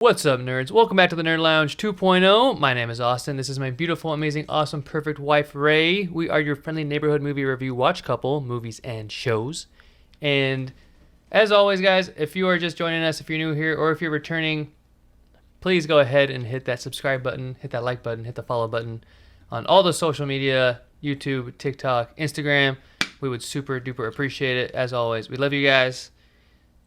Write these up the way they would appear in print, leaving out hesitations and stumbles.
What's up, nerds? Welcome back to the Nerd Lounge 2.0. My name is Austin. This is my beautiful, amazing, awesome, perfect wife, Rae. We are your friendly neighborhood movie review watch couple, movies and shows. And as always, guys, if you are just joining us, if you're new here, or if you're returning, please go ahead and hit that subscribe button, hit that like button, hit the follow button on all the social media, YouTube, TikTok, Instagram. We would super duper appreciate it. As always, we love you guys.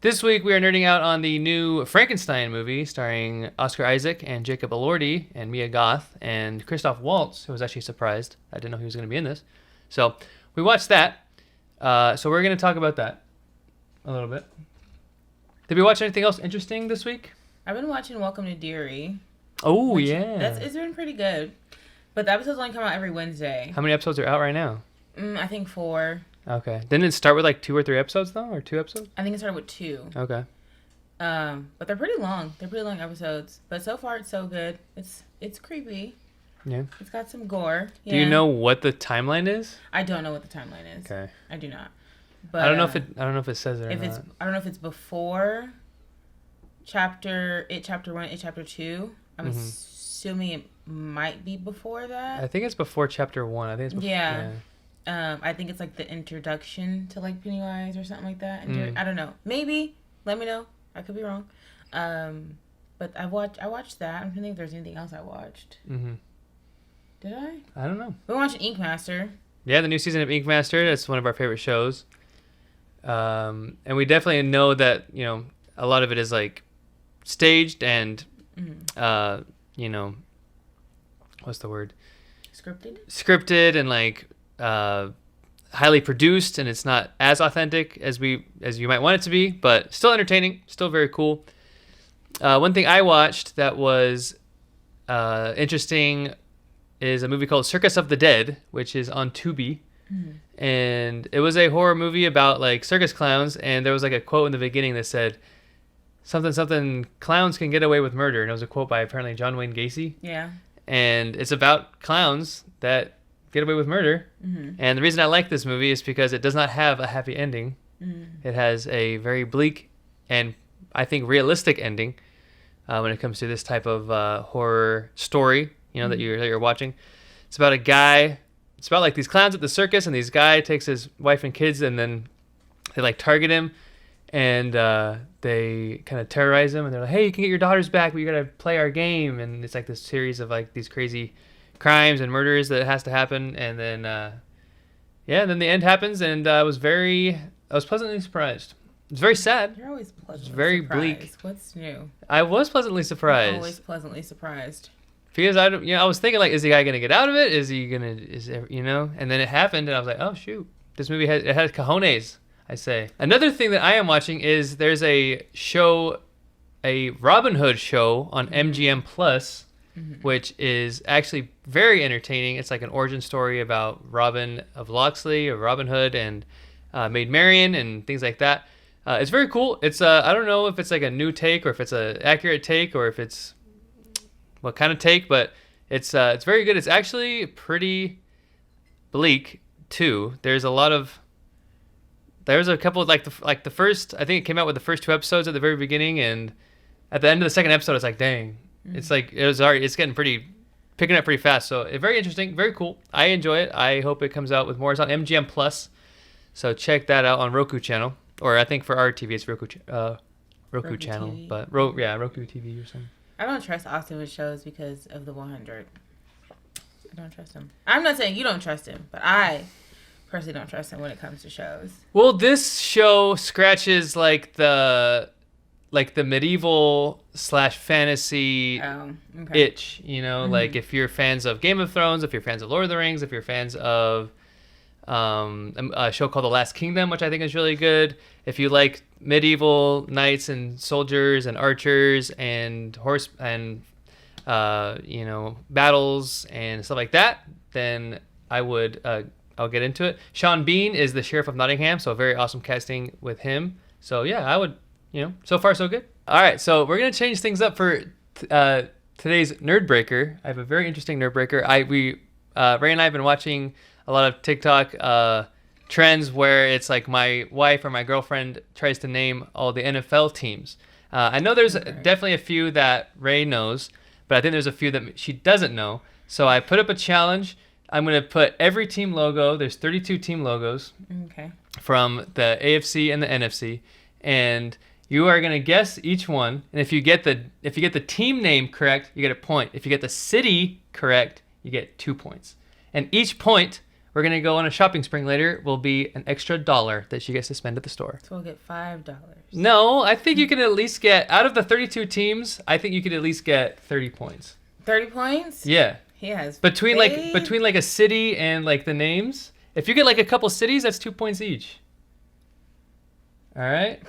This week we are nerding out on the new Frankenstein movie starring Oscar Isaac and Jacob Elordi and Mia Goth and Christoph Waltz, who was actually surprised. I didn't know he was going to be in this. So we watched that. So we're going to talk about that a little bit. Did we watch anything else interesting this week? I've been watching Welcome to Deary. Oh, yeah. It's been pretty good. But the episodes only come out every Wednesday. How many episodes are out right now? I think 4. Okay. Didn't it start with like 2 or 3 episodes though? Or 2 episodes? I think it started with 2. Okay. But they're pretty long. They're pretty long episodes. But so far it's so good. It's creepy. Yeah. It's got some gore. Yeah. Do you know what the timeline is? I don't know what the timeline is. Okay. I do not. But I don't know if it says it or if not. I don't know if it's before chapter 1, chapter 2. I'm assuming it might be before that. I think it's before chapter 1. I think it's before. Yeah. I think it's like the introduction to like Pennywise or something like that. I don't know. Maybe. Let me know. I could be wrong. But I watched that. I don't think there's anything else I watched. Mm-hmm. Did I? I don't know. We're watching Ink Master. Yeah, the new season of Ink Master. That's one of our favorite shows. And we definitely know that, a lot of it is like staged and, what's the word? Scripted and like highly produced, and it's not as authentic as you might want it to be, but still entertaining, still very cool. One thing I watched that was interesting is a movie called Circus of the Dead, which is on Tubi. And it was a horror movie about like circus clowns, and there was like a quote in the beginning that said something clowns can get away with murder, and it was a quote by apparently John Wayne Gacy. Yeah. And it's about clowns that get away with murder. And the reason I like this movie is because it does not have a happy ending. It has a very bleak and I think realistic ending when it comes to this type of horror story, that you're watching. It's about a guy. It's about like these clowns at the circus, and this guy takes his wife and kids, and then they like target him, and they kind of terrorize him, and they're like, "Hey, you can get your daughters back, but you gotta play our game." And it's like this series of like these crazy crimes and murders that has to happen, and then then the end happens, and I was pleasantly surprised. It's very sad. You're always pleasantly surprised. Very bleak. What's new? I was pleasantly surprised. I'm always pleasantly surprised. Because I was thinking like, is the guy gonna get out of it? And then it happened, and I was like, oh shoot, this movie has cojones, I say. Another thing that I am watching is there's a show, a Robin Hood show on MGM Plus, which is actually very entertaining. It's like an origin story about Robin of Locksley, or Robin Hood, and Maid Marian, and things like that. It's very cool. It's I don't know if it's like a new take, or if it's an accurate take, or if it's what kind of take, but it's very good. It's actually pretty bleak too. There's a couple of like the first, I think it came out with the first 2 episodes at the very beginning, and at the end of the second episode, it's like, dang, it's like it's getting picking up pretty fast. So very interesting, very cool. I enjoy it. I hope it comes out with more. It's on MGM Plus, so check that out on Roku channel, or I think for our TV it's Roku channel, TV. But Roku TV or something. I don't trust Austin with shows because of the 100. I don't trust him. I'm not saying you don't trust him, but I personally don't trust him when it comes to shows. Well, this show scratches like the medieval / fantasy itch, like if you're fans of Game of Thrones, if you're fans of Lord of the Rings, if you're fans of a show called The Last Kingdom, which I think is really good. If you like medieval knights and soldiers and archers and horse and battles and stuff like that, then I'll get into it. Sean Bean is the Sheriff of Nottingham, so very awesome casting with him. So yeah, I would, so far so good. All right, so we're gonna change things up for today's Nerd Breaker. I have a very interesting Nerd Breaker. Rae and I have been watching a lot of TikTok trends where it's like my wife or my girlfriend tries to name all the NFL teams. I know there's definitely a few that Rae knows, but I think there's a few that she doesn't know. So I put up a challenge. I'm going to put every team logo. There's 32 team logos from the AFC and the NFC, and you are going to guess each one. And if you get the team name correct, you get a point. If you get the city correct, you get 2 points. And each point, we're going to go on a shopping spree later, will be an extra $1 that she gets to spend at the store. So we'll get $5. No, I think you can at least get, out of the 32 teams, I think you could at least get 30 points. 30 points? Yeah. He has between like a city and like the names. If you get like a couple cities, that's 2 points each. All right.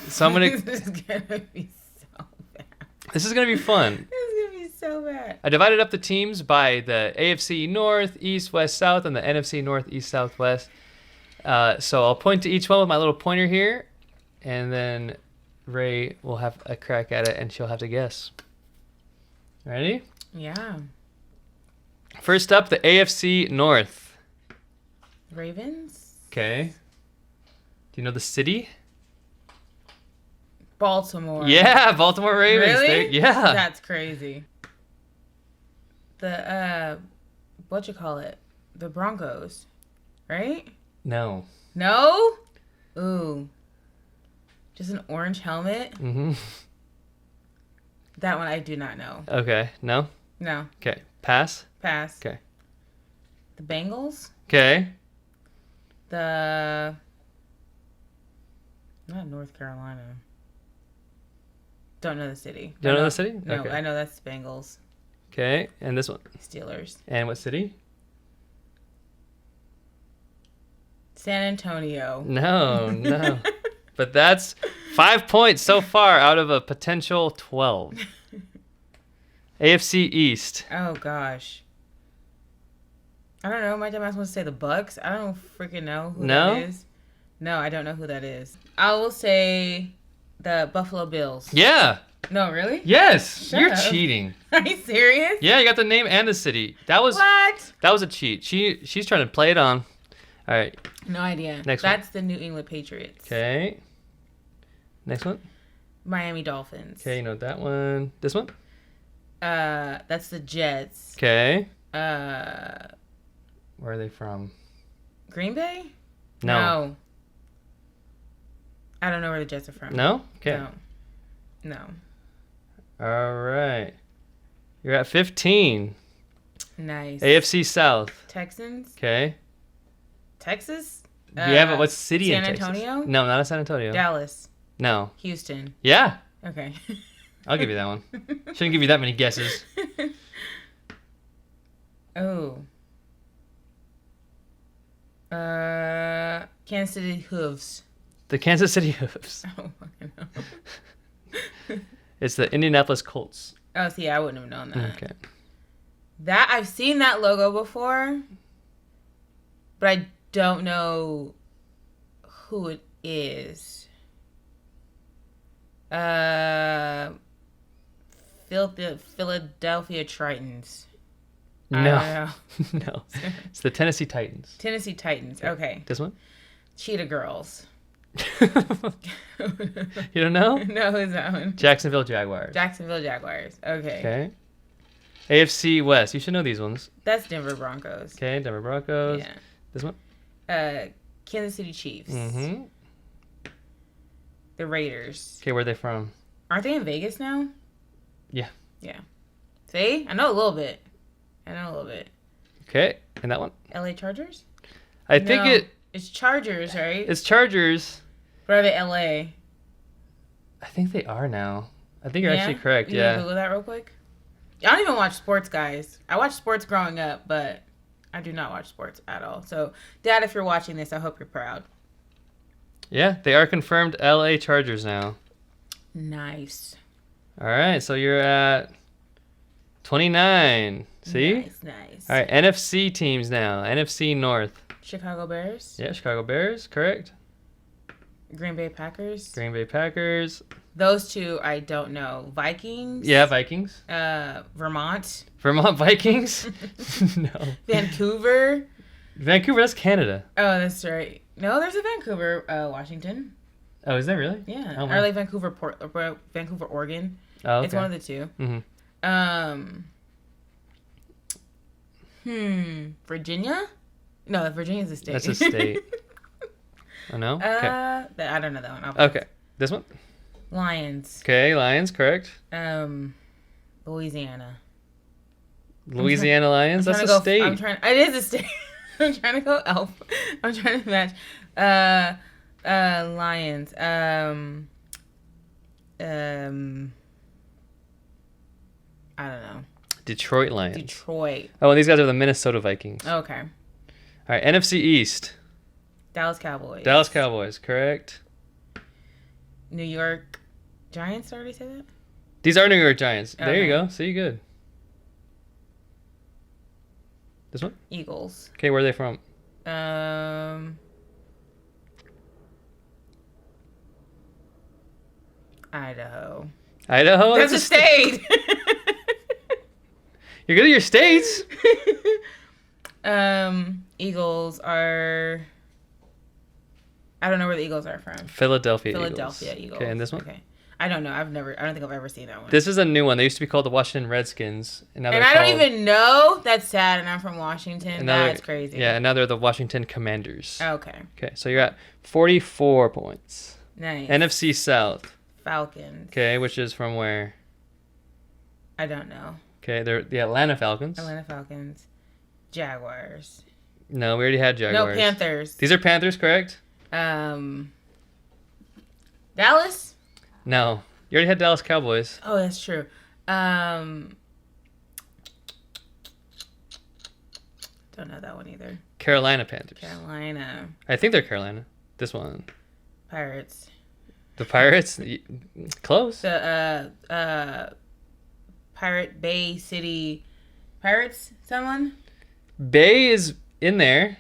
So I'm gonna. This is gonna be so bad. This is gonna be fun. This is gonna be so bad. I divided up the teams by the AFC North, East, West, South, and the NFC North, East, South, West. So I'll point to each one with my little pointer here, and then Rae will have a crack at it, and she'll have to guess. Ready? Yeah. First up, the AFC North. Ravens? Okay. Do you know the city? Baltimore. Yeah, Baltimore Ravens. Really? Yeah. That's crazy. The, what you call it? The Broncos, right? No. No? Ooh. Just an orange helmet? Mm-hmm. That one I do not know. Okay. No? No. Okay. Pass? Pass. Okay. The Bengals? Okay. Not North Carolina. Don't know the city. Don't know the city? No, Okay. I know that's Bengals. Okay. And this one? Steelers. And what city? San Antonio. No. But that's 5 points so far out of a potential 12. AFC East. Oh, gosh. I don't know. My dumb ass wants to say the Bucks. I don't freaking know who that is. No, I don't know who that is. I will say the Buffalo Bills. Yeah. No, really? Yes. Shut You're up. cheating. Are you serious? Yeah, you got the name and the city. That was What? That was a cheat. She's trying to play it on. All right. No idea. Next one. That's the New England Patriots. Okay. Next one. Miami Dolphins. Okay, you know that one. This one? That's the Jets. Okay. Where Where are they from? Green Bay? No. I don't know where the Jets are from. No? Okay. No. All right. You're at 15. Nice. AFC South. Texans? Okay. Texas? Yeah, but what city San in Texas? Antonio? No, not San Antonio. Dallas. No. Houston. Yeah. Okay. I'll give you that one. Shouldn't give you that many guesses. Oh. Kansas City Hooves. The Kansas City Hooves. Oh, fucking no. It's the Indianapolis Colts. Oh, see, I wouldn't have known that. Okay. That I've seen that logo before, but I don't know who it is. Philadelphia Tritons. I No. don't know. No. It's the Tennessee Titans. Tennessee Titans. Okay. This one? Cheetah Girls. You don't know? No, who's that one? Jacksonville Jaguars. Jacksonville Jaguars. Okay. Okay. AFC West. You should know these ones. That's Denver Broncos. Okay. Denver Broncos. Yeah. This one? Kansas City Chiefs. Mm-hmm. The Raiders. Okay, where are they from? Aren't they in Vegas now? Yeah. Yeah. See? I know a little bit. Okay. And that one? LA Chargers? I think It's Chargers, right? it's Chargers. But are they LA? I think they are now. I think you're actually Yeah? correct. You Yeah. Google that real quick? I don't even watch sports, guys. I watched sports growing up, but I do not watch sports at all. So, Dad, if you're watching this, I hope you're proud. Yeah, they are confirmed LA Chargers now. Nice. All right, so you're at 29. See? Nice. All right, NFC teams now. NFC North. Chicago Bears. Yeah, Chicago Bears, correct. Green Bay Packers. Green Bay Packers. Those two, I don't know. Vikings. Yeah, Vikings. Vermont. Vermont Vikings. No. Vancouver. Vancouver, that's Canada. Oh, that's right. No, there's a Vancouver, Washington. Oh, is that really? Yeah. Oh, Or wow. like Vancouver, Oregon. Oh, okay. It's one of the two. Mm-hmm. Virginia? No, Virginia's a state. That's a state. Oh, no? Okay. I don't know that one. Okay. This one? Lions. Okay, Lions, correct. Louisiana. Louisiana Lions? That's a state. It is a state. I'm trying to go elf. I'm trying to match. Lions. I don't know. Detroit Lions. Detroit. Oh, and these guys are the Minnesota Vikings. Okay. All right, NFC East. Dallas Cowboys. Dallas Cowboys, correct. New York Giants. Did I already say that? These are New York Giants. Okay. There you go. See, good. This one? Eagles. Okay, where are they from? Idaho. Idaho? That's a state. You're good at your states. Eagles are. I don't know where the Eagles are from. Philadelphia Eagles. Okay, and this one? Okay. I don't know. I don't think I've ever seen that one. This is a new one. They used to be called the Washington Redskins. And now I don't even know. That's sad. And I'm from Washington. That's crazy. Yeah, and now they're the Washington Commanders. Okay. Okay, so you're at 44 points. Nice. NFC South. Falcons. Okay, which is from where? I don't know. Okay, they're the Atlanta Falcons. Atlanta Falcons. Jaguars. No, we already had Jaguars. No, Panthers. These are Panthers, correct? Dallas? No. You already had Dallas Cowboys. Oh, that's true. Don't know that one either. Carolina Panthers. Carolina. I think they're Carolina. This one. Pirates. The Pirates? Close. The Pirate Bay City Pirates, someone? Bay is in there.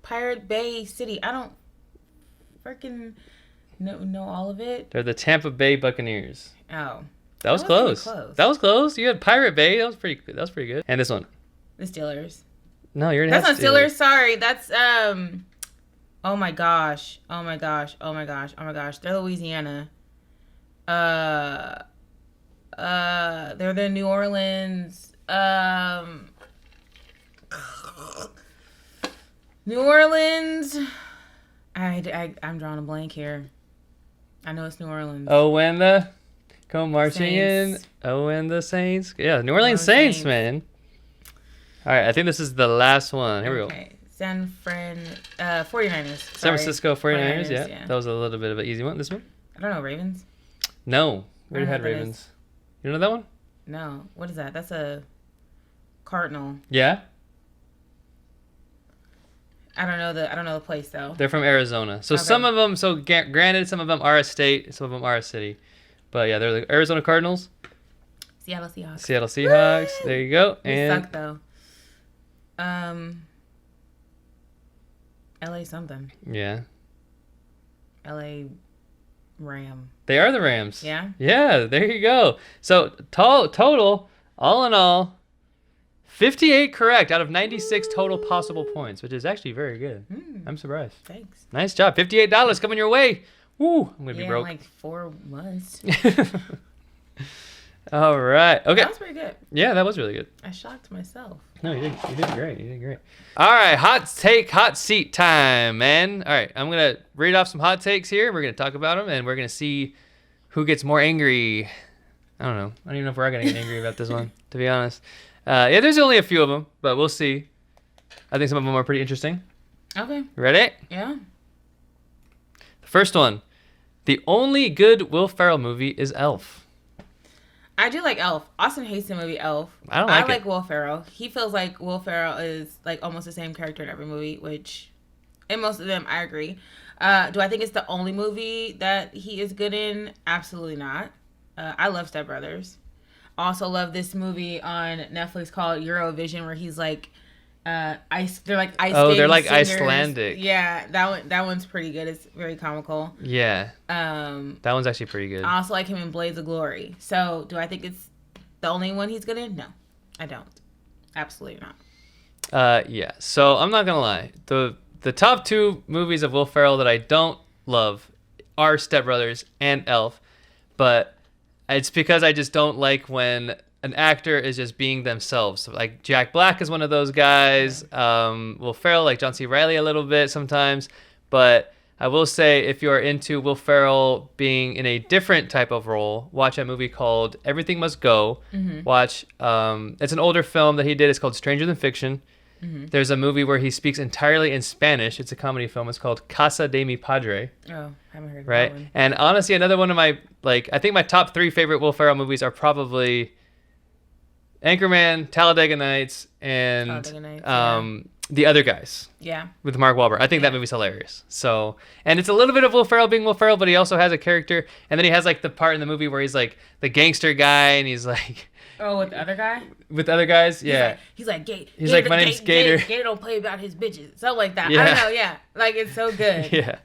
Pirate Bay City. I don't freaking know all of it. They're the Tampa Bay Buccaneers. Oh. That was close. That was close. You had Pirate Bay. That was pretty good. That was pretty good. And this one. The Steelers. No, you already That's had not Steelers. Sorry. That's oh my gosh. Oh my gosh. Oh my gosh. Oh my gosh. They're Louisiana. They're the New Orleans. New Orleans. I'm drawing a blank here. I know it's New Orleans. Oh, when the come marching Saints. in. Oh, and the Saints. Yeah, New Orleans Saints, man. All right, I think this is the last one. Here we go. San Fran 49ers. San Francisco 49ers, yeah. yeah. That was a little bit of an easy one. This one? I don't know, Ravens? No. We already I had don't know what that Ravens. is. You know that one? No. What is that? That's a Cardinal. Yeah. I don't know the place though. They're from Arizona. So some of them, granted, some of them are a state, some of them are a city. But yeah, they're the Arizona Cardinals. Seattle Seahawks. Seattle Seahawks. Woo! There you go. They suck though. LA something. Yeah. LA Ram. They are the Rams. Yeah? Yeah, there you go. So total, all in all, 58 correct out of 96 total possible points, which is actually very good. I'm surprised. Thanks. Nice job. $58 coming your way. Woo, I'm going to be broke. In like 4 months. All right. Okay. That was pretty good. Yeah, that was really good. I shocked myself. No, you did great. You did great. All right, hot seat time, man. All right, I'm going to read off some hot takes here. We're going to talk about them, and we're going to see who gets more angry. I don't know. I don't even know if we're going to get angry about this one, to be honest. Yeah, there's only a few of them, but we'll see. I think some of them are pretty interesting. Okay. Ready? Yeah. The first one. The only good Will Ferrell movie is Elf. I do like Elf. Austin hates the movie Elf. I don't like it. I like Will Ferrell. He feels like Will Ferrell is like almost the same character in every movie, which in most of them I agree. Do I think it's the only movie that he is good in? Absolutely not. I love Step Brothers. Also love this movie on Netflix called Eurovision where he's like ice. They're like ice. Oh, they're like singers. Icelandic. Yeah, that one's pretty good. It's very comical. Yeah. That one's actually pretty good. I also like him in Blades of Glory. So, do I think it's the only one he's good in? No, I don't. Absolutely not. Yeah. So I'm not gonna lie. The top two movies of Will Ferrell that I don't love are Step Brothers and Elf, but it's because I just don't like when an actor is just being themselves. So, like Jack Black is one of those guys. Will Ferrell, like John C. Reilly, a little bit sometimes. But I will say, if you are into Will Ferrell being in a different type of role, watch a movie called Everything Must Go. Watch. It's an older film that he did. It's called Stranger Than Fiction. There's a movie where he speaks entirely in Spanish. It's a comedy film. It's called Casa de mi Padre. Oh, I haven't heard of Right? that one. And honestly, another one of my, I think my top three favorite Will Ferrell movies are probably Anchorman, Talladega Nights, and The Other Guys. Yeah. With Mark Wahlberg. I think that movie's hilarious. So, and it's a little bit of Will Ferrell being Will Ferrell, but he also has a character. And then he has like the part in the movie where he's like the gangster guy, and he's like... Oh, with the other guy? With the other guys? Yeah. He's like Gator. He's like, my name's Gator. Gator don't play about his bitches. Something like that. Yeah. I don't know, yeah. Like, it's so good. Yeah.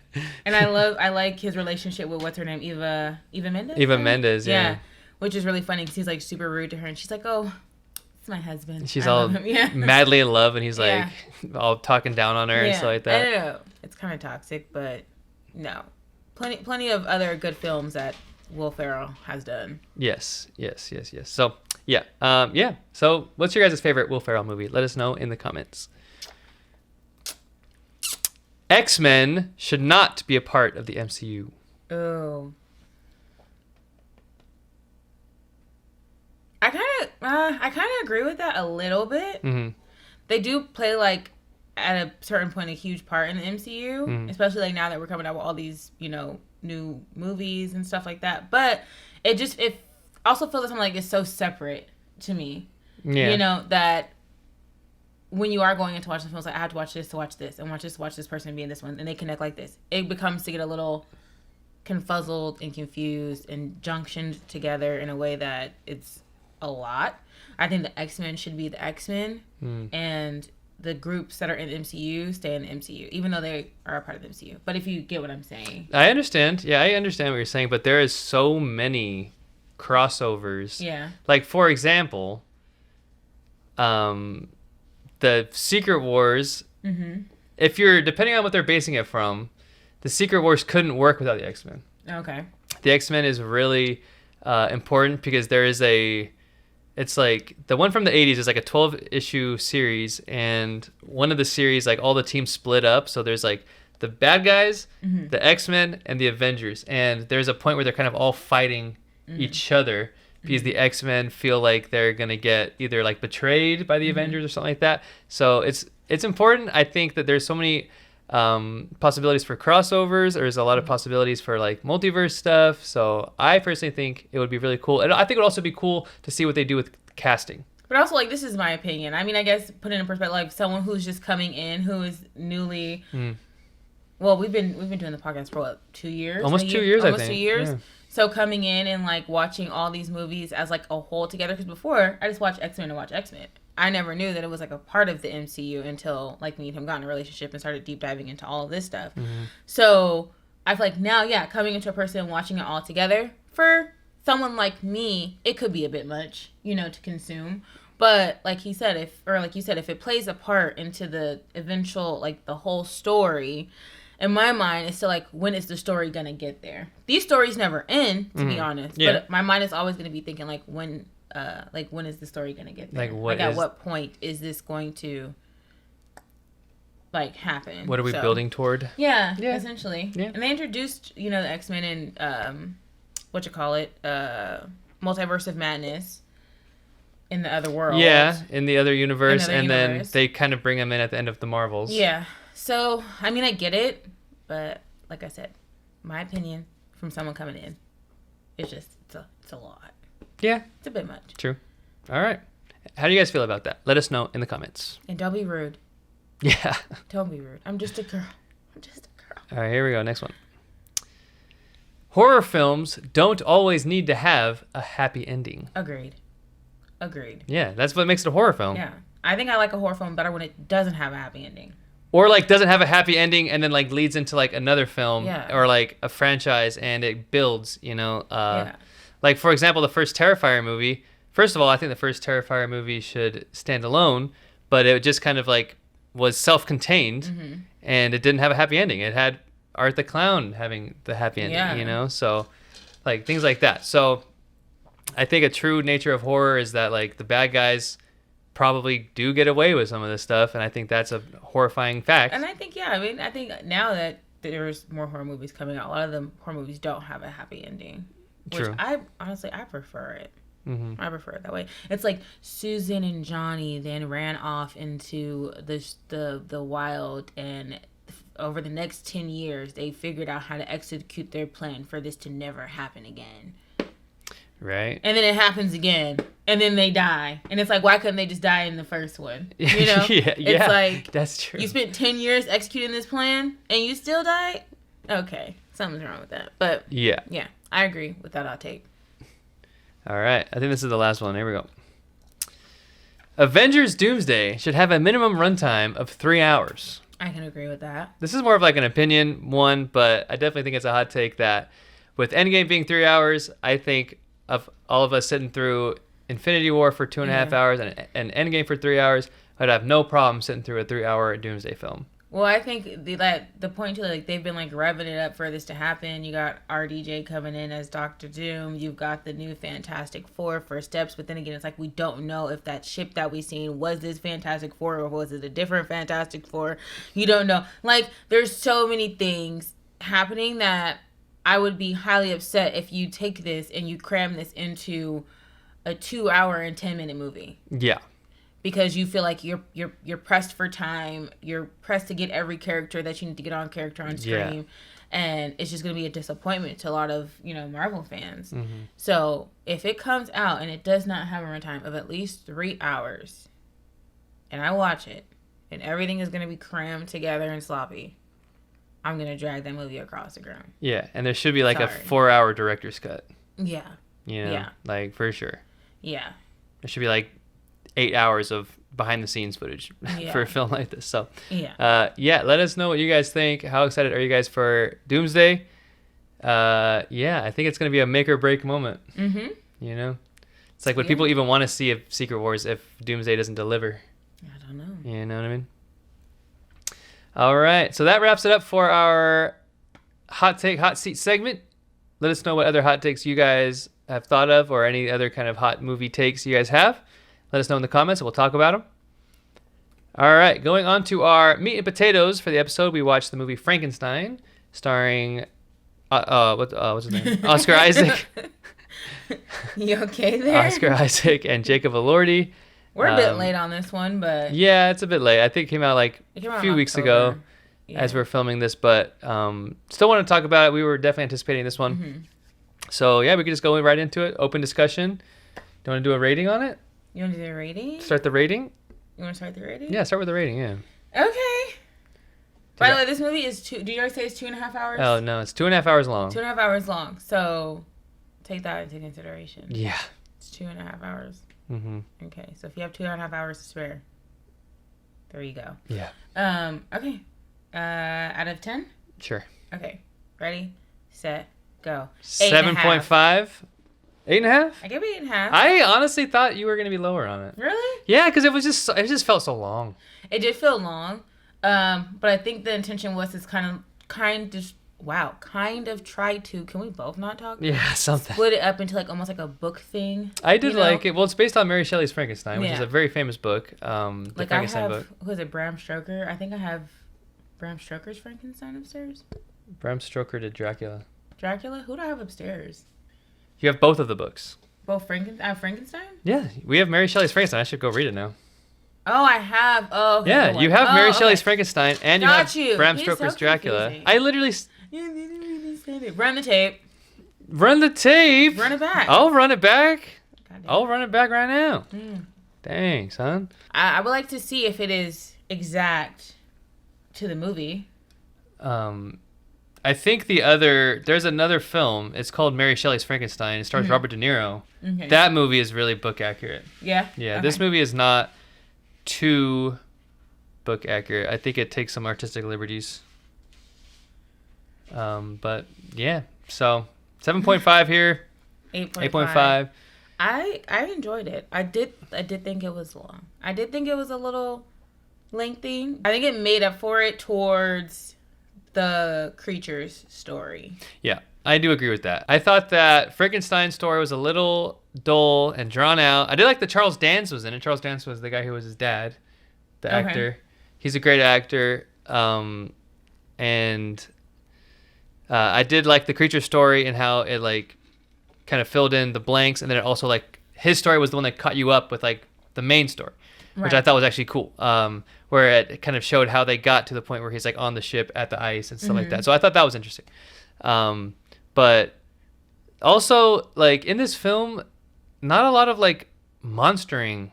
And I like his relationship with, what's her name? Eva Mendes? Eva Mendes, yeah. Which is really funny because he's like super rude to her. And she's like, oh, it's my husband. She's all madly in love, and he's like all talking down on her and stuff like that. I don't know. It's kind of toxic, but no. Plenty of other good films that Will Ferrell has done. Yes. So, yeah. So, what's your guys' favorite Will Ferrell movie? Let us know in the comments. X-Men should not be a part of the MCU. Oh. I kind of agree with that a little bit. Mm-hmm. They do play like at a certain point a huge part in the MCU, especially like now that we're coming out with all these, new movies and stuff like that. But it also feels like it's so separate to me. Yeah. That when you are going in to watch the films, like I have to watch this to watch this, and watch this person be in this one, and they connect like this. It becomes to get a little confuzzled and confused and junctioned together in a way that it's a lot. I think the X-Men should be the X-Men, and the groups that are in the MCU stay in the MCU, even though they are a part of the MCU. But if you get what I'm saying. I understand. Yeah, I understand what you're saying, but there is so many crossovers. Yeah. Like, for example, the Secret Wars, if you're, depending on what they're basing it from, the Secret Wars couldn't work without the X-Men. Okay. The X-Men is really important because there is it's like the one from the 80s is like a 12-issue series, and one of the series, like all the teams split up. So there's like the bad guys, the X-Men, and the Avengers. And there's a point where they're kind of all fighting each other because the X-Men feel like they're going to get either like betrayed by the Avengers or something like that. So it's important. I think that there's so many possibilities for crossovers. There's a lot of possibilities for like multiverse stuff. So I personally think it would be really cool. And I think it would also be cool to see what they do with casting. But also, like, this is my opinion. I mean, I guess put it in perspective, like someone who's just coming in, who is newly. Well, we've been doing the podcast for what, 2 years? Almost 2 years, I think. Almost 2 years. Yeah. So coming in and like watching all these movies as like a whole together, because before I just watched X-Men to watch X-Men. I never knew that it was like a part of the MCU until like me and him got in a relationship and started deep diving into all of this stuff. So I feel like now, coming into a person and watching it all together, for someone like me, it could be a bit much, to consume. But like you said, if it plays a part into the eventual, like the whole story, in my mind, it's still like, when is the story gonna get there? These stories never end, to be honest. Yeah. But my mind is always gonna be thinking like, when is the story gonna get there? At what point is this going to like happen? What are we building toward? Yeah, essentially. Yeah. And they introduced, the X-Men in Multiverse of Madness in the other world. Yeah, in the other universe, then they kind of bring them in at the end of the Marvels. Yeah. So, I mean, I get it, but like I said, my opinion from someone coming in, it's a lot. Yeah. It's a bit much. True. All right. How do you guys feel about that? Let us know in the comments. And don't be rude. Yeah. Don't be rude. I'm just a girl. All right, here we go. Next one. Horror films don't always need to have a happy ending. Agreed. Yeah, that's what makes it a horror film. Yeah. I think I like a horror film better when it doesn't have a happy ending. Or like doesn't have a happy ending and then like leads into like another film or like a franchise and it builds, Like, for example, the first Terrifier movie. First of all, I think the first Terrifier movie should stand alone. but it just kind of like was self-contained, and it didn't have a happy ending. It had Art the Clown having the happy ending, you know? So, like, things like that. So, I think a true nature of horror is that, like, the bad guys probably do get away with some of this stuff, and I think that's a horrifying fact. And I think, I think now that there's more horror movies coming out, a lot of the horror movies don't have a happy ending. Which True. I prefer it. I prefer it that way. It's like Susan and Johnny then ran off into the wild, and over the next 10 years, they figured out how to execute their plan for this to never happen again. Right. And then it happens again, and then they die. And it's like, why couldn't they just die in the first one? You know? It's like, that's true. You spent 10 years executing this plan, and you still died? Okay, something's wrong with that. But yeah, I agree with that hot take. All right, I think this is the last one. Here we go. Avengers Doomsday should have a minimum runtime of 3 hours. I can agree with that. This is more of like an opinion one, but I definitely think it's a hot take that with Endgame being 3 hours, I think of all of us sitting through Infinity War for 2.5 hours and Endgame for 3 hours, I'd have no problem sitting through a 3-hour Doomsday film. Well, I think the point too, like they've been like revving it up for this to happen. You got RDJ coming in as Doctor Doom. You've got the new Fantastic Four first steps, but then again, it's like we don't know if that ship that we seen was this Fantastic Four or was it a different Fantastic Four. You don't know. Like there's so many things happening that I would be highly upset if you take this and you cram this into a 2 hour and 10-minute movie. Yeah. Because you feel like you're pressed for time, you're pressed to get every character that you need to get on screen, and it's just gonna be a disappointment to a lot of Marvel fans. So if it comes out and it does not have a runtime of at least 3 hours, and I watch it, and everything is gonna be crammed together and sloppy, I'm gonna drag that movie across the ground. Yeah, and there should be like a 4-hour director's cut. Yeah. Like for sure. Yeah. There should be like 8 hours of behind the scenes footage for a film like this. So let us know what you guys think. How excited are you guys for Doomsday? I think it's going to be a make or break moment. It's like, would people even want to see a Secret Wars if Doomsday doesn't deliver? I don't know. You know what I mean? All right, so that wraps it up for our hot seat segment. Let us know what other hot takes you guys have thought of, or any other kind of hot movie takes you guys have. Let us know in the comments, and we'll talk about them. All right, going on to our meat and potatoes for the episode, we watched the movie Frankenstein, starring what's his name? Oscar Isaac. You okay there? Oscar Isaac and Jacob Elordi. We're a bit late on this one, but yeah, it's a bit late. I think it came out a few weeks ago as we're filming this, but still want to talk about it. We were definitely anticipating this one. So yeah, we could just go right into it. Open discussion. Do you want to do a rating on it? You want to do the rating? Start the rating? You want to start the rating? Yeah, start with the rating, yeah. Okay. By the way, this movie is did you already say it's 2.5 hours? Oh, no, it's 2.5 hours long. 2.5 hours long. So take that into consideration. Yeah. It's 2.5 hours. Okay, so if you have 2.5 hours to spare, there you go. Yeah. Okay. Out of 10? Sure. Okay. Ready, set, go. 7.5. 8.5? I give it 8.5. I honestly thought you were gonna be lower on it. Really? Yeah, because it just felt so long. It did feel long, but I think the intention was to kind of try to. Can we both not talk? Yeah, something. Split it up into like almost like a book thing. I did like it. Well, it's based on Mary Shelley's Frankenstein, which is a very famous book. The like Frankenstein book. Who is it? Bram Stoker. I think I have Bram Stoker's Frankenstein upstairs. Bram Stoker did Dracula. Dracula? Who do I have upstairs? You have both of the books. Both Frankenstein? Yeah, we have Mary Shelley's Frankenstein. I should go read it now. Oh, I have. Oh, okay, yeah, you have Mary Shelley's Frankenstein, and you have Bram Stoker's Dracula. Confusing. I literally. Run the tape. Run the tape. Run it back. I'll run it back. I'll run it back right now. Dang, son. I would like to see if it is exact to the movie. I think there's another film. It's called Mary Shelley's Frankenstein. It stars Robert De Niro. Okay. That movie is really book accurate. Yeah? Yeah, Okay. This movie is not too book accurate. I think it takes some artistic liberties. But yeah, so 7.5 here. 8.5. I enjoyed it. I did think it was long. I did think it was a little lengthy. I think it made up for it towards the creature's story. Yeah, I do agree with that. I thought that Frankenstein's story was a little dull and drawn out. I did like that Charles Dance was in it. Charles Dance was the guy who was his dad, the actor. He's a great actor. And I did like the creature story and how it like kind of filled in the blanks, and then it also like his story was the one that caught you up with like the main story, which I thought was actually cool. Where it kind of showed how they got to the point where he's like on the ship at the ice and stuff like that. So I thought that was interesting. But also like in this film, not a lot of like monstering.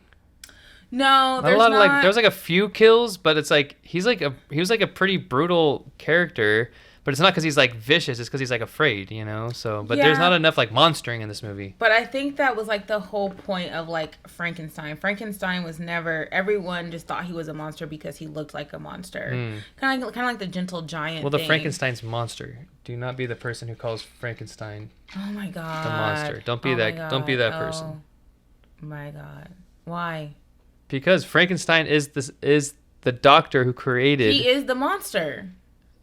No, there's not a lot of like there's like a few kills, but it's like he was like a pretty brutal character, but it's not because he's like vicious, it's because he's like afraid, you know. So but there's not enough like monstering in this movie. But I think that was like the whole point of like Frankenstein was never, everyone just thought he was a monster because he looked like a monster. Kind of like the gentle giant. Well, the Frankenstein's monster. Do not be the person who calls Frankenstein oh my god the monster. Don't be don't be that person. Oh my god. Why? Because Frankenstein is the doctor who created. He is the monster.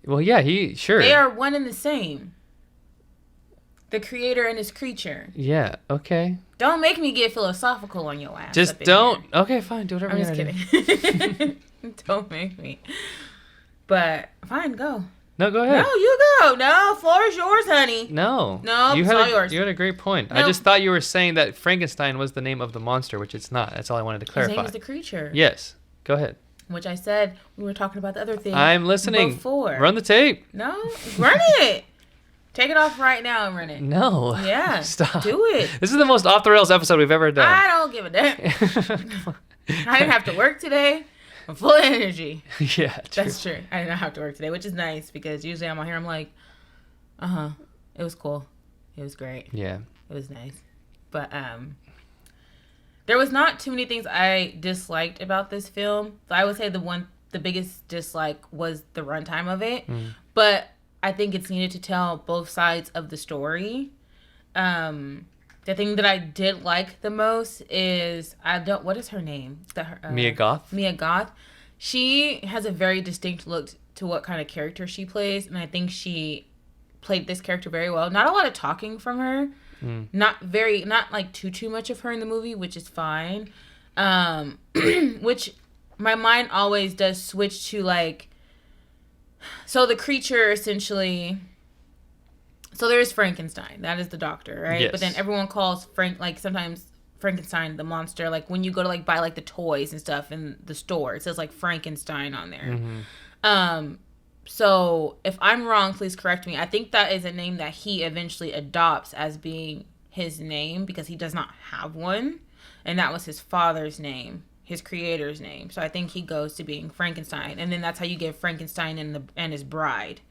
Well, yeah, sure. They are one and the same. The creator and his creature. Yeah. Okay. Don't make me get philosophical on your ass. Just don't. Here. Okay, fine. Do whatever. I'm just kidding. Don't make me. But fine, go. No, go ahead. No, you go. No, floor is yours, honey. No. No, it's all yours. You had a great point. No. I just thought you were saying that Frankenstein was the name of the monster, which it's not. That's all I wanted to clarify. His name is the creature. Yes. Go ahead. Which I said we were talking about the other thing. I'm listening. Before. Run the tape. No, run it. Take it off right now and run it. No. Yeah. Stop. Do it. This is the most off the rails episode we've ever done. I don't give a damn. I didn't have to work today. I'm full of energy. Yeah, true. That's true. I did not have to work today, which is nice because usually I'm on here, I'm like, it was cool. It was great. Yeah. It was nice. But there was not too many things I disliked about this film. So I would say the biggest dislike was the runtime of it. But I think it's needed to tell both sides of the story. The thing that I did like the most is what is her name? Mia Goth. Mia Goth. She has a very distinct look to what kind of character she plays, and I think she played this character very well. Not a lot of talking from her. Not like too much of her in the movie, which is fine. Which my mind always does switch to like. So the creature essentially. So there is Frankenstein. That is the doctor, right? Yes. But then everyone calls sometimes Frankenstein the monster. Like when you go to like buy like the toys and stuff in the store, it says like Frankenstein on there. So if I'm wrong, please correct me. I think that is a name that he eventually adopts as being his name because he does not have one. And that was his father's name, his creator's name. So I think he goes to being Frankenstein. And then that's how you get Frankenstein and his bride.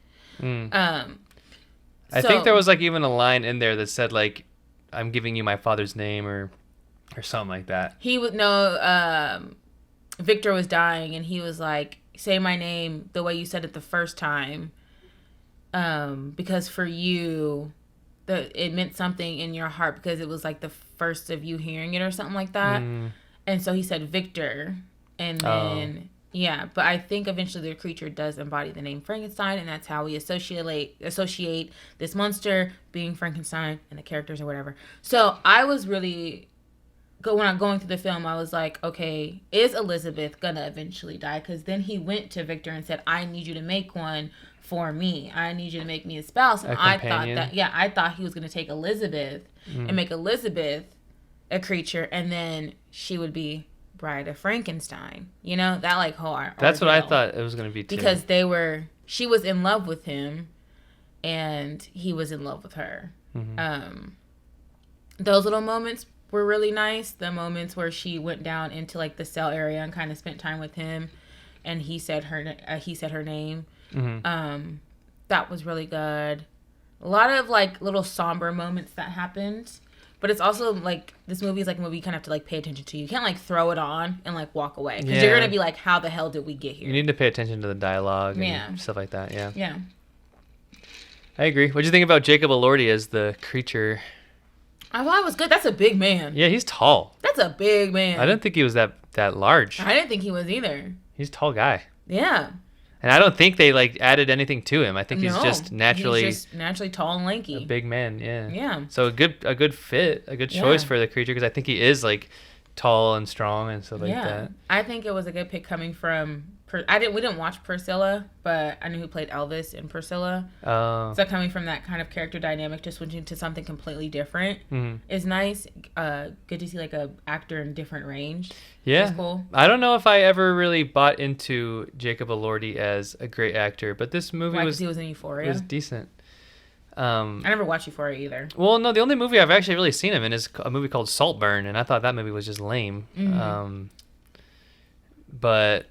I think there was like even a line in there that said like, "I'm giving you my father's name" or something like that. He would know. Victor was dying, and he was like, "Say my name the way you said it the first time, because for you, it meant something in your heart because it was like the first of you hearing it or something like that." And so he said Victor, and then. Yeah, but I think eventually the creature does embody the name Frankenstein, and that's how we associate this monster being Frankenstein and the characters or whatever. So I was really, when I'm going through the film, I was like, okay, is Elizabeth gonna eventually die? Because then he went to Victor and said, I need you to make one for me. I need you to make me a spouse. And I thought he was gonna take Elizabeth and make Elizabeth a creature, and then she would be Bride of Frankenstein, you know, that like whole that's what I thought it was going to be too, because she was in love with him and he was in love with her. Those little moments were really nice. The moments where she went down into like the cell area and kind of spent time with him and he said her name. That was really good. A lot of like little somber moments that happened. But it's also, like, this movie is, like, a movie you kind of have to, like, pay attention to. You can't, like, throw it on and, like, walk away. Because you're going to be like, how the hell did we get here? You need to pay attention to the dialogue and stuff like that, yeah. Yeah. I agree. What do you think about Jacob Elordi as the creature? I thought it was good. That's a big man. Yeah, he's tall. That's a big man. I didn't think he was that large. I didn't think he was either. He's a tall guy. Yeah. And I don't think they like added anything to him. I think he's just naturally tall and lanky. A big man, yeah. Yeah. So a good fit, a good choice for the creature because I think he is like tall and strong and stuff like that. I think it was a good pick coming from we didn't watch Priscilla, but I knew who played Elvis in Priscilla. Oh. So coming from that kind of character dynamic to switching to something completely different is nice. Good to see like a actor in different range. Yeah. That's cool. I don't know if I ever really bought into Jacob Elordi as a great actor, but this movie he was in Euphoria. Was decent. I never watched Euphoria either. Well, no, the only movie I've actually really seen him in is a movie called Saltburn, and I thought that movie was just lame. But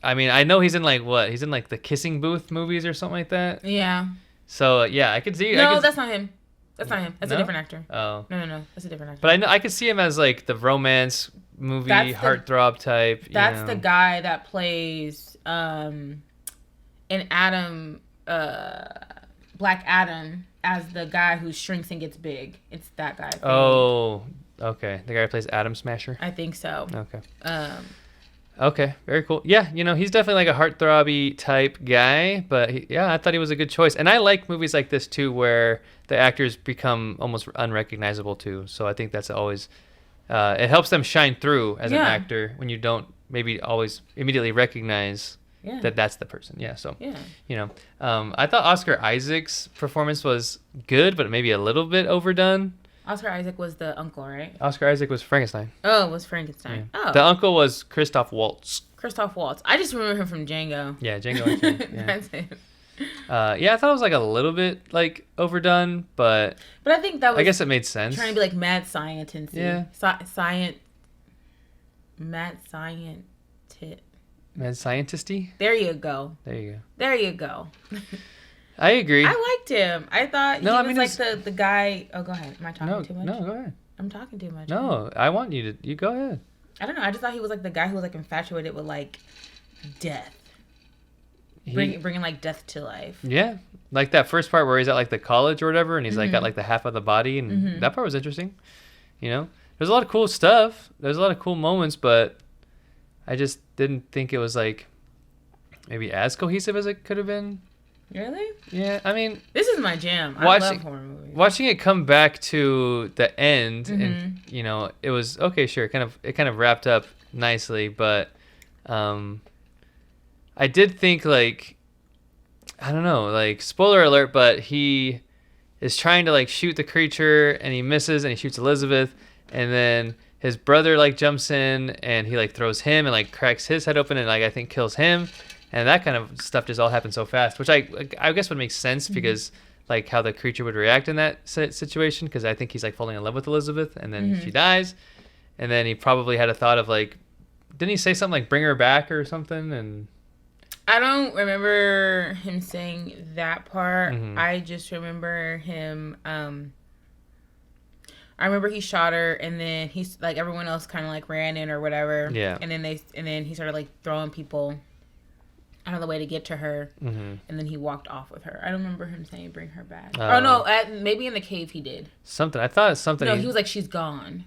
I mean, I know he's in like what? He's in like the Kissing Booth movies or something like that. Yeah. So yeah, I could see. No, that's not him. That's not him. That's no? a different actor. Oh. No. That's a different actor. But I could see him as like the romance movie heartthrob type. That's the guy that plays in Adam, Black Adam, as the guy who shrinks and gets big. It's that guy. Oh, okay. The guy who plays Atom Smasher. I think so. Okay. Okay, very cool. Yeah, he's definitely like a heartthrobby type guy, but I thought he was a good choice. And I like movies like this too, where the actors become almost unrecognizable too. So I think that's always, it helps them shine through as an actor when you don't maybe always immediately recognize that that's the person. Yeah, so, I thought Oscar Isaac's performance was good, but maybe a little bit overdone. Oscar Isaac was the uncle, right? Oscar Isaac was Frankenstein. Oh, it was Frankenstein. Yeah. Oh. The uncle was Christoph Waltz. Christoph Waltz. I just remember him from Django. Yeah, Django. Yeah. That's it. I thought it was like a little bit like overdone, but I think that was. I guess it made sense. Trying to be like mad scientist. Yeah. Mad scientist. Mad scientisty. There you go. There you go. I agree. I liked him. I thought he was like the guy. Oh, go ahead. Am I talking too much? No, go ahead. I'm talking too much. No, I want you to. You go ahead. I don't know. I just thought he was like the guy who was like infatuated with like death. Bringing like death to life. Yeah. Like that first part where he's at like the college or whatever and he's like got like the half of the body and that part was interesting. There's a lot of cool stuff. There's a lot of cool moments, but I just didn't think it was like maybe as cohesive as it could have been. Really? Yeah, I mean... This is my jam. I love horror movies. Watching it come back to the end, and, it was... Okay, sure, it kind of wrapped up nicely, but I did think, like... I don't know, like, spoiler alert, but he is trying to, like, shoot the creature, and he misses, and he shoots Elizabeth, and then his brother, like, jumps in, and he, like, throws him, and, like, cracks his head open, and, like, I think kills him. And that kind of stuff just all happened so fast, which I guess would make sense because like how the creature would react in that situation. Because I think he's like falling in love with Elizabeth, and then she dies, and then he probably had a thought of like, didn't he say something like bring her back or something? And I don't remember him saying that part. I just remember him. I remember he shot her, and then he's like everyone else kind of like ran in or whatever. Yeah. And then he started like throwing people out of the way to get to her, and then he walked off with her. I don't remember him saying bring her back. Oh no, maybe in the cave he did. Something. I thought something. No, he was like she's gone.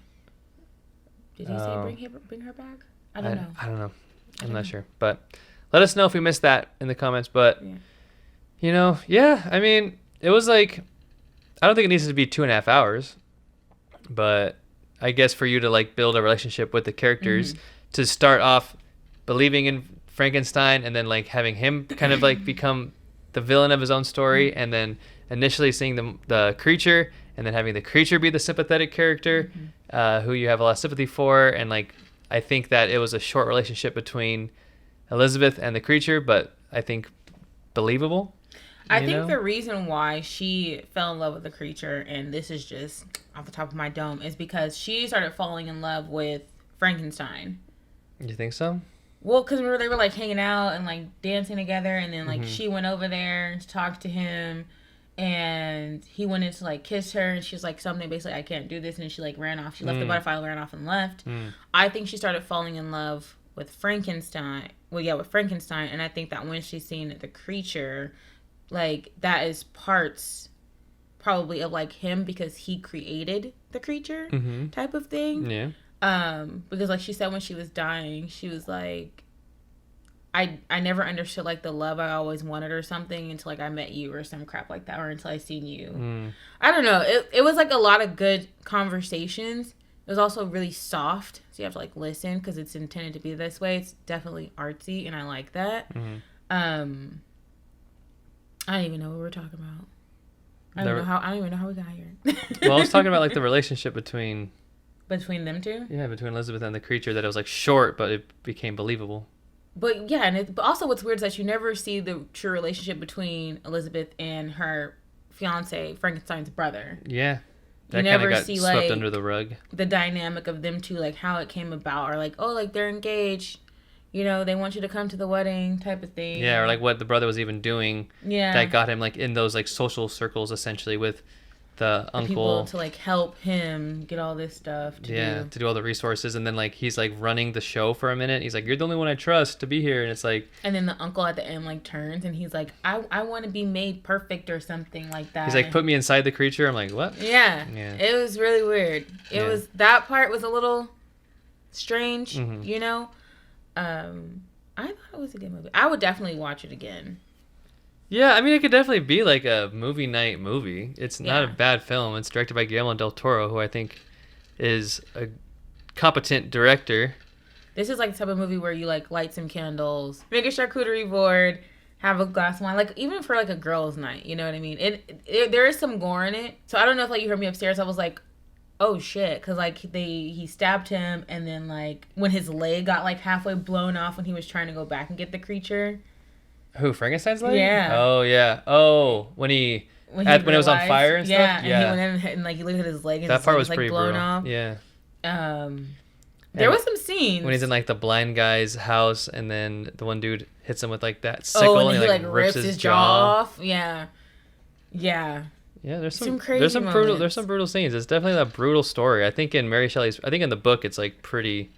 Did he say bring her back? I don't know. I don't know. I'm not sure. But let us know if we missed that in the comments. But I mean, it was like I don't think it needs to be 2.5 hours, but I guess for you to like build a relationship with the characters to start off believing in Frankenstein and then like having him kind of like become the villain of his own story and then initially seeing the creature and then having the creature be the sympathetic character who you have a lot of sympathy for, and like I think that it was a short relationship between Elizabeth and the creature, but I think believable. I think the reason why she fell in love with the creature, and this is just off the top of my dome, is because she started falling in love with Frankenstein. You think so? Well, because remember they were like hanging out and like dancing together, and then like she went over there to talk to him, and he went in to like kiss her, and she's like something basically I can't do this, and she like ran off. She left the butterfly, ran off and left. I think she started falling in love with Frankenstein. Well, yeah, with Frankenstein, and I think that when she's seen the creature, like that is parts probably of like him because he created the creature type of thing. Yeah. Because like she said when she was dying, she was like, I never understood like the love I always wanted or something until like I met you or some crap like that, or until I seen you. I don't know. It was like a lot of good conversations. It was also really soft, so you have to like listen because it's intended to be this way. It's definitely artsy, and I like that. I don't even know what we were talking about. I don't even know how we got here. Well, I was talking about like the relationship between them two. Yeah, between Elizabeth and the creature, that it was like short, but it became believable. But yeah, but also what's weird is that you never see the true relationship between Elizabeth and her fiance, Frankenstein's brother. Yeah. That you never got see swept like under the rug. The dynamic of them two, like how it came about, or like, oh, like they're engaged, you know, they want you to come to the wedding type of thing. Yeah, or like what the brother was even doing. Yeah. That got him like in those like social circles essentially with the uncle. People to like help him get all this stuff to do all the resources, and then like he's like running the show for a minute. He's like, you're the only one I trust to be here, and it's like, and then the uncle at the end like turns and he's like, I want to be made perfect or something like that. He's like, put me inside the creature. I'm like, what? Yeah. It was really weird. It was, that part was a little strange, you know. I thought it was a good movie. I would definitely watch it again. Yeah, I mean, it could definitely be like a movie night movie. It's not a bad film. It's directed by Guillermo Del Toro, who I think is a competent director. This is like the type of movie where you like light some candles, make a charcuterie board, have a glass of wine, like even for like a girls' night. You know what I mean? It there is some gore in it. So I don't know if like you heard me upstairs. I was like, oh shit, because like he stabbed him, and then like when his leg got like halfway blown off when he was trying to go back and get the creature. Who, Frankenstein's leg? Yeah. Oh yeah. Oh, when it was on fire and stuff. Yeah, and he went in and like he looked at his leg and that his part leg was like pretty blown brutal. off. Yeah. There was some scenes when he's in like the blind guy's house, and then the one dude hits him with like that sickle, and he like rips his jaw off. Yeah. Yeah. Yeah, there's some crazy there's some brutal scenes. It's definitely a brutal story. I think in Mary Shelley's, I think in the book it's like pretty.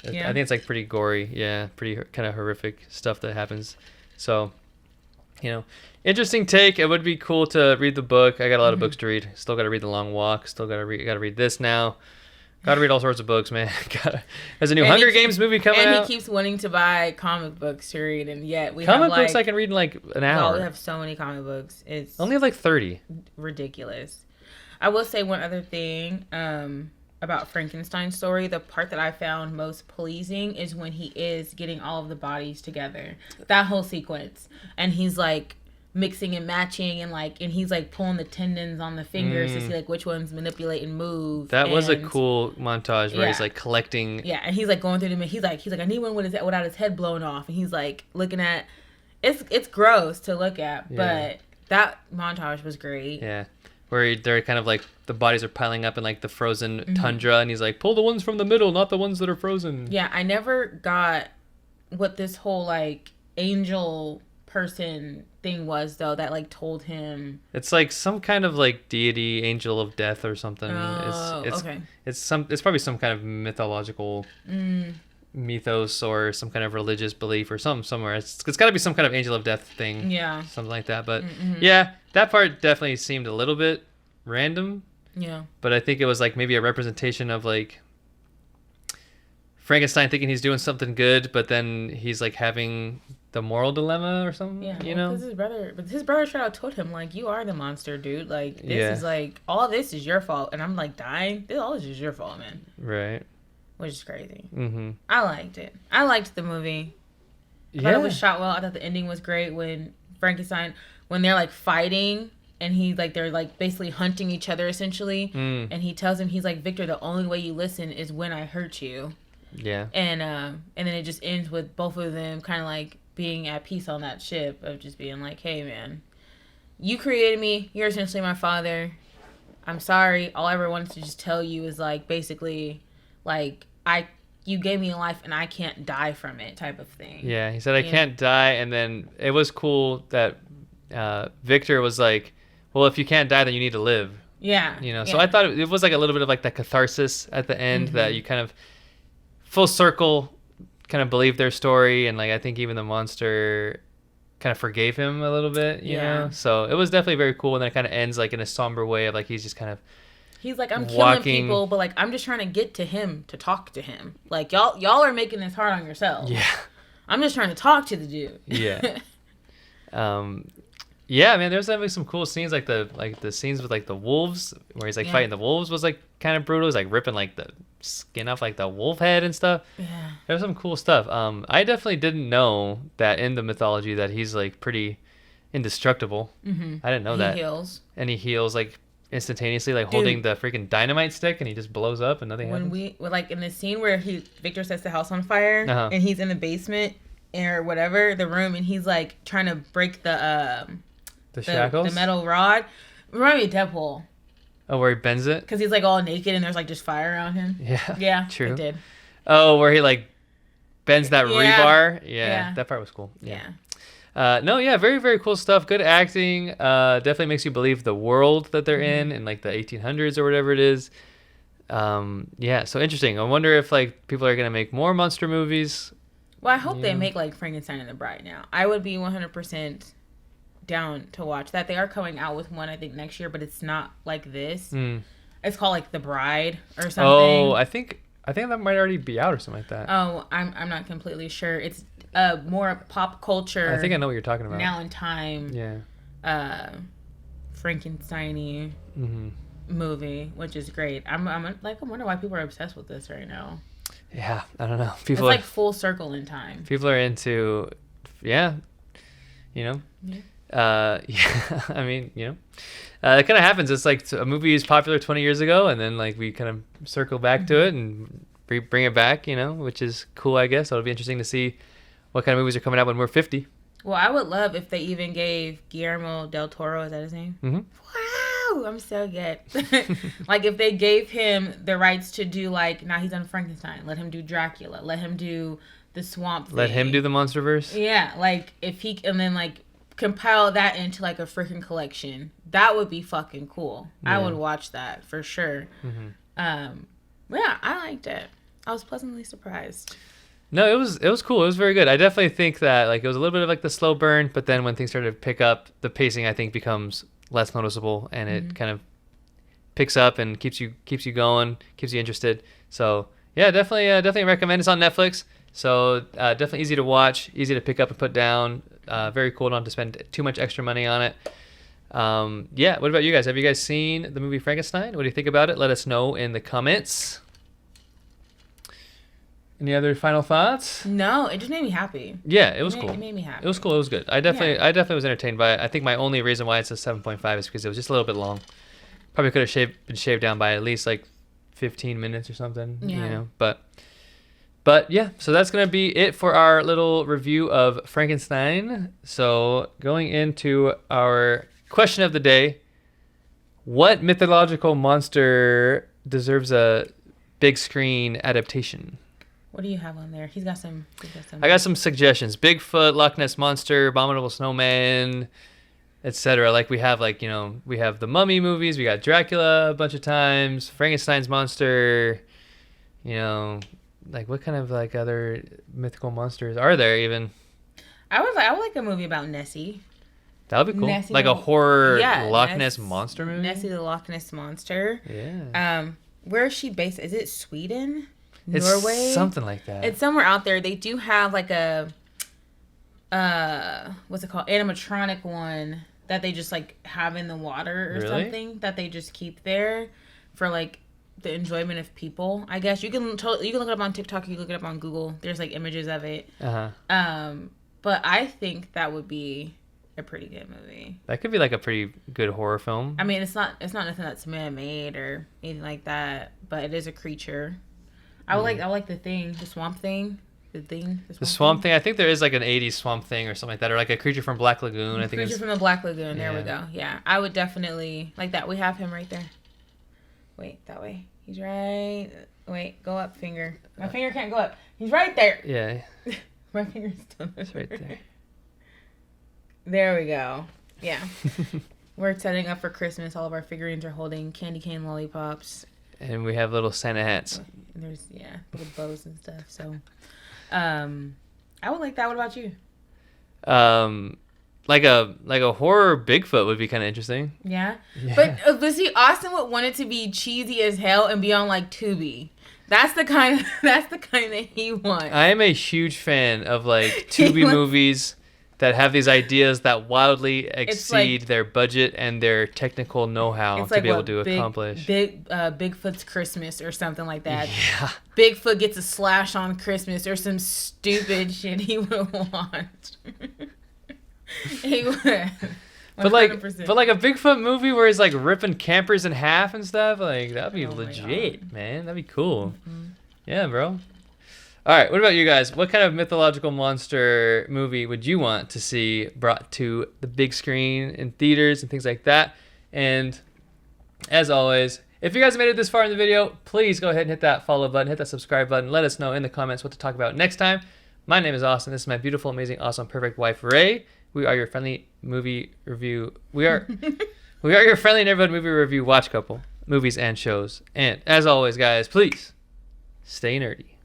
Yeah. I think it's like pretty gory. Yeah, pretty kind of horrific stuff that happens. So, you know, interesting take. It would be cool to read the book. I got a lot of books to read. Still got to read The Long Walk. Still got to read this now. Got to read all sorts of books, man. There's a new Hunger Games movie coming out. And he keeps wanting to buy comic books to read, and yet we comic have books I can read in like an hour. We have so many comic books. It's only have like 30. Ridiculous. I will say one other thing about Frankenstein's story. The part that I found most pleasing is when he is getting all of the bodies together. That whole sequence, and he's like mixing and matching, and he's like pulling the tendons on the fingers to see like which ones manipulate and move. That was a cool montage where he's like collecting. Yeah, and he's like going through them. He's like I need one without his head blown off, and he's like looking at. It's gross to look at, but that montage was great. Yeah, where they're kind of like the bodies are piling up in like the frozen tundra, and he's like, pull the ones from the middle, not the ones that are frozen. Yeah, I never got what this whole like angel person thing was though, that like told him it's like some kind of like deity, angel of death or something. Okay. It's probably some kind of mythological mythos or some kind of religious belief or somewhere. It's got to be some kind of angel of death thing. Yeah, something like that. But yeah, that part definitely seemed a little bit random. Yeah, but I think it was like maybe a representation of like Frankenstein thinking he's doing something good, but then he's like having the moral dilemma or something. Yeah, you know, because his brother straight out told him like, "You are the monster, dude. Like this is like all this is your fault." And I'm like dying. All this is your fault, man. Right. Which is crazy. I liked it. I liked the movie. I thought it was shot well. I thought the ending was great when Frankenstein, when they're like fighting. And they're like basically hunting each other essentially. And he tells him, he's like, Victor, the only way you listen is when I hurt you. Yeah. And then it just ends with both of them kind of like being at peace on that ship, of just being like, hey man, you created me. You're essentially my father. I'm sorry. All I ever wanted to just tell you is like basically like you gave me a life and I can't die from it type of thing. Yeah. He said I can't die. And then it was cool that Victor was like, well, if you can't die, then you need to live. Yeah. You know, so I thought it was like a little bit of like that catharsis at the end that you kind of full circle kind of believe their story. And like, I think even the monster kind of forgave him a little bit, you Yeah. know. So it was definitely very cool, and then it kind of ends like in a somber way of like he's just kind of He's like, I'm killing walking. people, but like I'm just trying to get to him to talk to him. Like y'all are making this hard on yourselves. Yeah. I'm just trying to talk to the dude. Yeah. Yeah, man, there's definitely some cool scenes like the scenes with like the wolves where he's like fighting the wolves was like kind of brutal. He's like ripping like the skin off like the wolf head and stuff. Yeah. There's some cool stuff. I definitely didn't know that in the mythology that he's like pretty indestructible. Mm-hmm. I didn't know that. He heals. And he heals like instantaneously, like holding the freaking dynamite stick, and he just blows up and nothing happens. When like in the scene where Victor sets the house on fire and he's in the basement or whatever, the room, and he's like trying to break the shackles? the metal rod. Remind me of Deadpool. Oh, where he bends it? Because he's like all naked and there's like just fire around him. Yeah. Yeah, true. It did. Oh, where he like bends that rebar? Yeah, that part was cool. Yeah. No, yeah, very, very cool stuff. Good acting. Definitely makes you believe the world that they're in like the 1800s or whatever it is. Yeah, so interesting. I wonder if like people are gonna make more monster movies. Well, I hope they make like Frankenstein and the Bride now. I would be 100% down to watch that. They are coming out with one, I think, next year, but it's not like this. It's called like The Bride or something. Oh, I think that might already be out or something like that. Oh, I'm not completely sure. It's more pop culture. I think I know what you're talking about. Now in time. Yeah. Frankenstein-y movie, which is great. I'm like, I wonder why people are obsessed with this right now. Yeah, I don't know. It's like full circle in time. People are into, yeah, you know. Yeah, I mean, you know, it kind of happens. It's like a movie is popular 20 years ago, and then like we kind of circle back to it and bring it back, you know, which is cool, I guess. It'll be interesting to see what kind of movies are coming out when we're 50. Well, I would love if they even gave Guillermo Del Toro, is that his name? Wow, I'm so good. Like if they gave him the rights to do like, now he's on Frankenstein, let him do Dracula, let him do the Swamp Thing. Let him do the Monsterverse? Yeah, like if he, and then like compile that into like a freaking collection. That would be fucking cool. Yeah. I would watch that for sure. Yeah, I liked it. I was pleasantly surprised. No, it was cool. It was very good. I definitely think that like it was a little bit of like the slow burn, but then when things started to pick up, the pacing I think becomes less noticeable, and it kind of picks up and keeps you going, keeps you interested. So yeah, definitely recommend. It's on Netflix, so definitely easy to watch, easy to pick up and put down. Very cool. Don't have to spend too much extra money on it. Yeah. What about you guys? Have you guys seen the movie Frankenstein? What do you think about it? Let us know in the comments. Any other final thoughts? No, it just made me happy. Yeah, it was cool. It made me happy. It was cool. It was good. I definitely was entertained by it. I think my only reason why it's a 7.5 is because it was just a little bit long. Probably could have been shaved down by at least like 15 minutes or something. Yeah. You know, but yeah, so that's going to be it for our little review of Frankenstein. So going into our question of the day, what mythological monster deserves a big screen adaptation? What do you have on there? He's got some. I got some suggestions. Bigfoot, Loch Ness Monster, Abominable Snowman, etc. Like we have we have the Mummy movies. We got Dracula a bunch of times. Frankenstein's monster. You know, like what kind of like other mythical monsters are there even? I would like a movie about Nessie. That would be cool. Nessie, like a horror Loch Ness Monster movie. Nessie the Loch Ness Monster. Yeah. Where is she based? Is it Sweden? It's Norway? Something like that. It's somewhere out there. They do have like a what's it called? Animatronic one that they just like have in the water or something that they just keep there for like the enjoyment of people. I guess you can look it up on TikTok, you can look it up on Google. There's like images of it. But I think that would be a pretty good movie. That could be like a pretty good horror film. I mean, it's not nothing that's man-made or anything like that, but it is a creature. I like the Thing, the Swamp Thing. The Swamp Thing. I think there is like an 80s Swamp Thing or something like that, or like a Creature from Black Lagoon. Creature from the Black Lagoon. There we go. Yeah, I would definitely like that. We have him right there. Wait, that way. He's right. Wait, go up, finger. My finger can't go up. He's right there. Yeah. My finger's still It's right there. There we go. Yeah. We're setting up for Christmas. All of our figurines are holding candy cane lollipops. And we have little Santa hats. There's little bows and stuff. So, I would like that. What about you? like a horror Bigfoot would be kind of interesting. Yeah. But see, Austin would want it to be cheesy as hell and be on like Tubi. That's the kind that he wants. I am a huge fan of like Tubi movies that have these ideas that wildly exceed their budget and their technical know-how to be able to accomplish. Bigfoot's Christmas or something like that. Yeah. Bigfoot gets a slash on Christmas or some stupid shit he would want. He would. But like a Bigfoot movie where he's like ripping campers in half and stuff, like that'd be legit, man. That'd be cool. Mm-hmm. Yeah, bro. All right, what about you guys? What kind of mythological monster movie would you want to see brought to the big screen in theaters and things like that? And as always, if you guys made it this far in the video, please go ahead and hit that follow button, hit that subscribe button. Let us know in the comments what to talk about next time. My name is Austin. This is my beautiful, amazing, awesome, perfect wife, Rae. We are your friendly movie review. We are your friendly neighborhood movie review watch couple, movies and shows. And as always, guys, please stay nerdy.